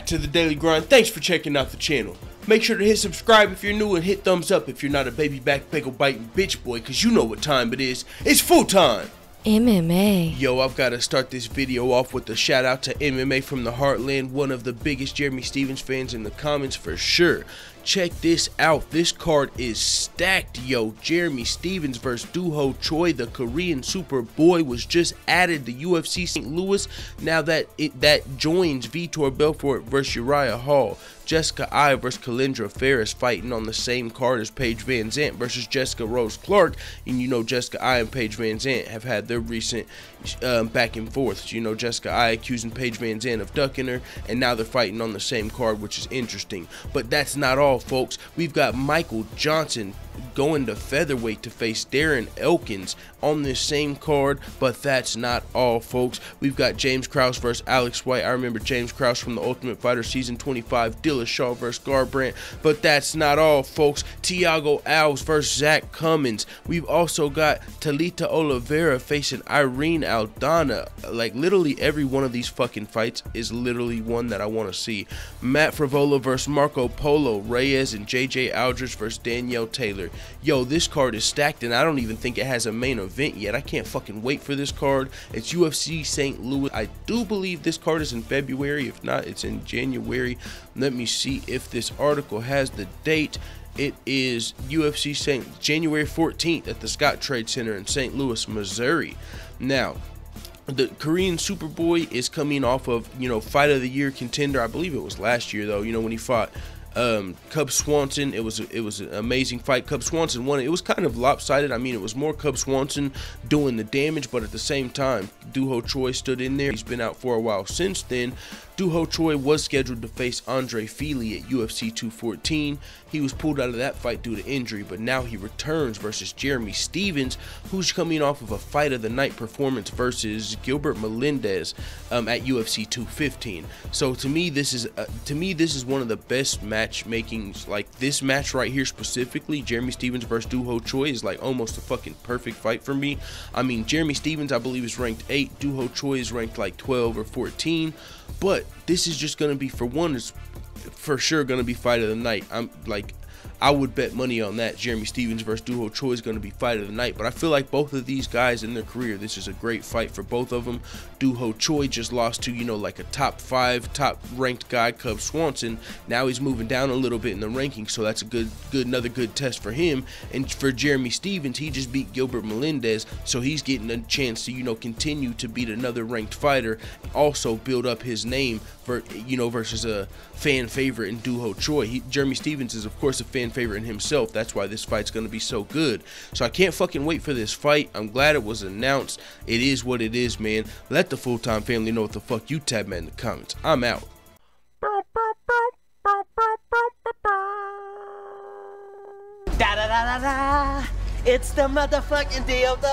back to the Daily Grind. Thanks for checking out the channel. Make sure to hit subscribe if you're new and hit thumbs up if you're not a baby back pickle biting bitch boy, cause you know what time it is. It's full time. MMA. Yo, I've got to start this video off with a shout out to MMA from the Heartland, one of the biggest Jeremy Stephens fans in the comments for sure. Check this out. This card is stacked, yo. Jeremy Stephens versus Choi, the Korean Superboy, was just added to UFC St. Louis. Now that joins Vitor Belfort versus Uriah Hall. Jessica I versus Kalindra Ferris fighting on the same card as Paige Van Zandt versus Jessica Rose Clark. And you know Jessica I and Paige Van Zandt have had their recent back and forth. You know Jessica I accusing Paige Van Zandt of ducking her, and now they're fighting on the same card, which is interesting. But that's not all, folks. We've got Michael Johnson going to featherweight to face Darren Elkins on this same card, but that's not all, folks. We've got James Krause versus Alex White. I remember James Krause from the Ultimate Fighter season 25, Dillashaw versus Garbrandt, but that's not all, folks. Thiago Alves versus Zach Cummins. We've also got Talita Oliveira facing Irene Aldana. Like, literally every one of these fucking fights is literally one that I want to see. Matt Frivola versus Marco Polo, Reyes and JJ Aldrich versus Danielle Taylor. Yo, this card is stacked, and I don't even think it has a main event yet. I can't fucking wait for this card. It's UFC St. Louis. I do believe this card is in February. If not, it's in January. Let me see if this article has the date. It is UFC January 14th at the Scott Trade Center in St. Louis, Missouri. Now, the Korean Superboy is coming off of, you know, Fight of the Year contender. I believe it was last year, though, you know, when he fought Cub Swanson. It was an amazing fight. Cub Swanson won it. It was kind of lopsided. I mean, it was more Cub Swanson doing the damage, but at the same time, Choi stood in there. He's been out for a while since then. Choi was scheduled to face Andre Fili at UFC 214. He was pulled out of that fight due to injury, but now he returns versus Jeremy Stephens, who's coming off of a Fight of the Night performance versus Gilbert Melendez at UFC 215. So to me, this is one of the best matchmakings. Like, this match right here specifically, Jeremy Stephens versus Choi, is like almost a fucking perfect fight for me. I mean, Jeremy Stephens, I believe, is ranked 8. Choi is ranked like 12 or 14. But this is just going to be, for one, it's for sure going to be Fight of the Night. I would bet money on that. Jeremy Stephens versus Choi is going to be Fight of the Night. But I feel like both of these guys in their career, this is a great fight for both of them. Choi just lost to, you know, like a top 5, top ranked guy, Cub Swanson. Now he's moving down a little bit in the rankings, so that's a another good test for him. And for Jeremy Stephens, he just beat Gilbert Melendez, so he's getting a chance to, you know, continue to beat another ranked fighter, and also build up his name for, you know, versus a fan favorite in Choi. Jeremy Stephens is, of course, a fan favorite in himself. That's why this fight's going to be so good. So I can't fucking wait for this fight. I'm glad it was announced. It is what it is, man. Let the full-time family know what the fuck you tab in the comments. I'm out. Da da da da da. It's the motherfucking DOG.